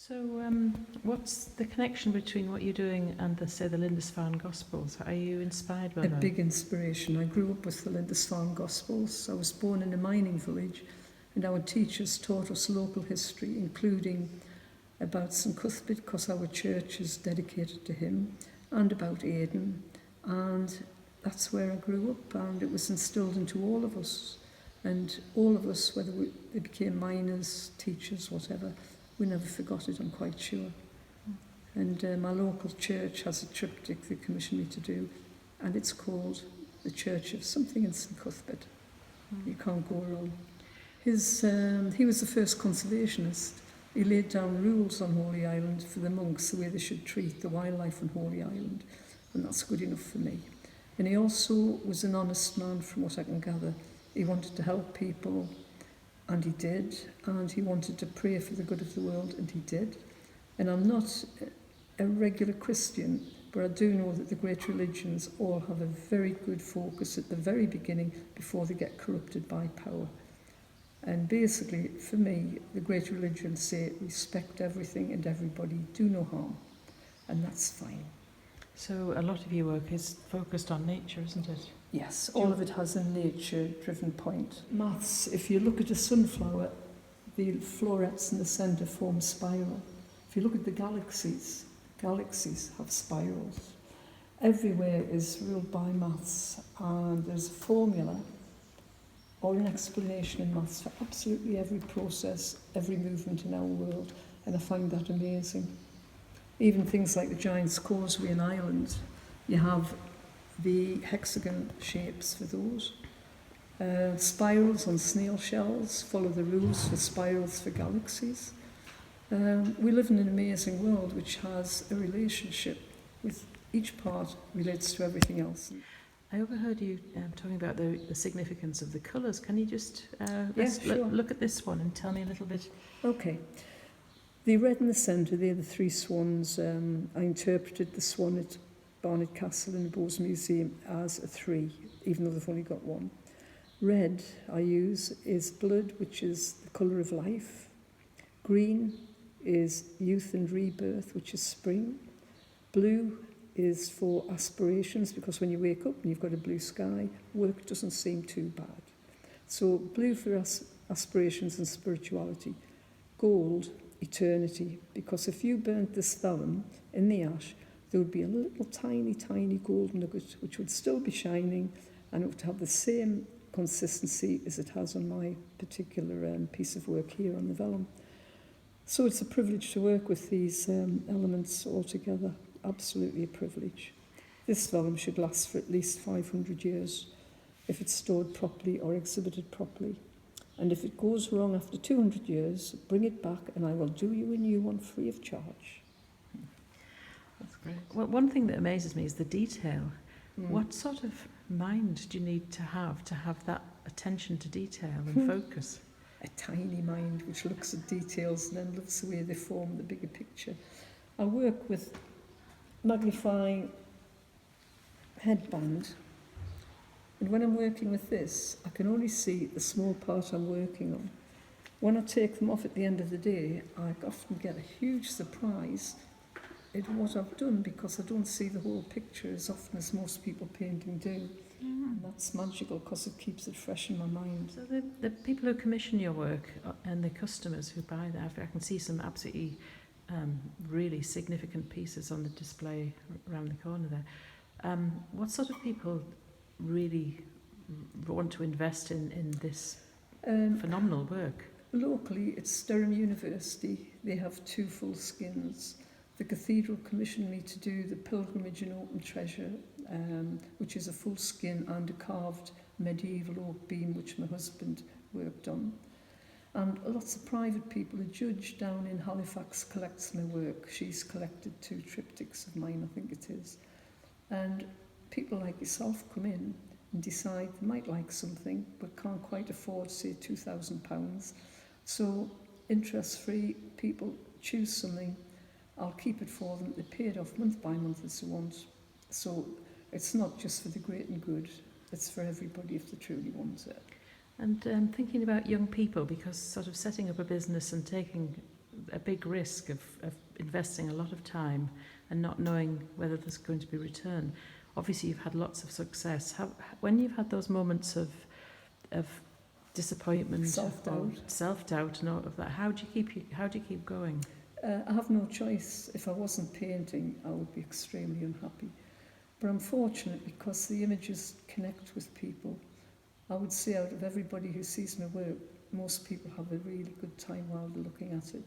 So what's the connection between what you're doing and the Lindisfarne Gospels? Are you inspired by A them? big inspiration. I grew up with the Lindisfarne Gospels. I was born in a mining village, and our teachers taught us local history, including about St Cuthbert, because our church is dedicated to him, and about Aidan. And that's where I grew up, and it was instilled into all of us. And all of us, whether they became miners, teachers, whatever, we never forgot it, I'm quite sure. And my local church has a triptych they commissioned me to do, and it's called the Church of something in St Cuthbert. You can't go wrong. He was the first conservationist. He laid down rules on Holy Island for the monks, the way they should treat the wildlife on Holy Island, and that's good enough for me. And he also was an honest man, from what I can gather. He wanted to help people, and he did, and he wanted to pray for the good of the world, and he did. And I'm not a regular Christian, but I do know that the great religions all have a very good focus at the very beginning before they get corrupted by power. And basically, for me, the great religions say respect everything and everybody, do no harm, and that's fine. So a lot of your work is focused on nature, isn't it? Yes, all of it has a nature-driven point. Maths, if you look at a sunflower, the florets in the centre form spiral. If you look at the galaxies have spirals. Everywhere is ruled by maths, and there's a formula or an explanation in maths for absolutely every process, every movement in our world, and I find that amazing. Even things like the Giant's Causeway in Ireland, you have the hexagon shapes for those. Spirals on snail shells follow the rules for spirals for galaxies. We live in an amazing world which has a relationship with each part relates to everything else. I overheard you talking about the significance of the colours. Can you just Sure. look at this one and tell me a little bit? Okay. The red in the centre, they're the three swans. I interpreted the swan at Barnet Castle in the Bowes Museum as a 3, even though they've only got 1. Red I use is blood, which is the colour of life. Green is youth and rebirth, which is spring. Blue is for aspirations, because when you wake up and you've got a blue sky, work doesn't seem too bad. So blue for aspirations and spirituality. Gold, eternity, because if you burnt this vellum in the ash, there would be a little tiny, tiny gold nugget which would still be shining, and it would have the same consistency as it has on my particular piece of work here on the vellum. So it's a privilege to work with these elements all together. Absolutely a privilege. This vellum should last for at least 500 years if it's stored properly or exhibited properly. And if it goes wrong after 200 years, bring it back and I will do you a new one free of charge. That's great. Well, one thing that amazes me is the detail. What sort of mind do you need to have that attention to detail and focus? A tiny mind which looks at details and then looks the way they form the bigger picture. I work with magnifying headband, and when I'm working with this, I can only see the small part I'm working on. When I take them off at the end of the day, I often get a huge surprise at what I've done, because I don't see the whole picture as often as most people painting do. And that's magical because it keeps it fresh in my mind. So the people who commission your work and the customers who buy that, I can see some absolutely really significant pieces on the display around the corner there. What sort of people really want to invest in this phenomenal work? Locally, it's Durham University. They have 2 full skins. The cathedral commissioned me to do the Pilgrimage in Open Treasure, which is a full skin and a carved medieval oak beam, which my husband worked on. And lots of private people. A judge down in Halifax collects my work. She's collected 2 triptychs of mine, I think it is. And people like yourself come in and decide they might like something but can't quite afford, say, £2,000. So interest-free, people choose something. I'll keep it for them. They pay it off month by month as they want. So it's not just for the great and good. It's for everybody if they truly want it. And thinking about young people, because sort of setting up a business and taking a big risk of investing a lot of time and not knowing whether there's going to be return. Obviously, you've had lots of success. When you've had those moments of disappointment, self-doubt, and all of that, how do you keep going? I have no choice. If I wasn't painting, I would be extremely unhappy. But I'm fortunate because the images connect with people. I would say out of everybody who sees my work, most people have a really good time while they're looking at it.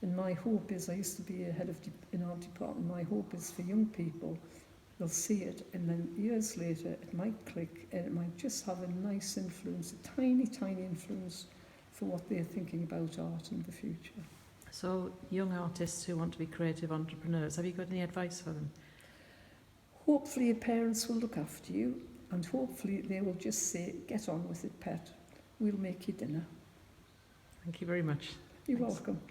And my hope is, I used to be a head in our department, my hope is for young people, they'll see it, and then years later it might click and it might just have a nice influence, a tiny, tiny influence for what they're thinking about art in the future. So young artists who want to be creative entrepreneurs, have you got any advice for them? Hopefully your parents will look after you, and hopefully they will just say, get on with it, pet. We'll make you dinner. Thank you very much. You're Thanks. welcome.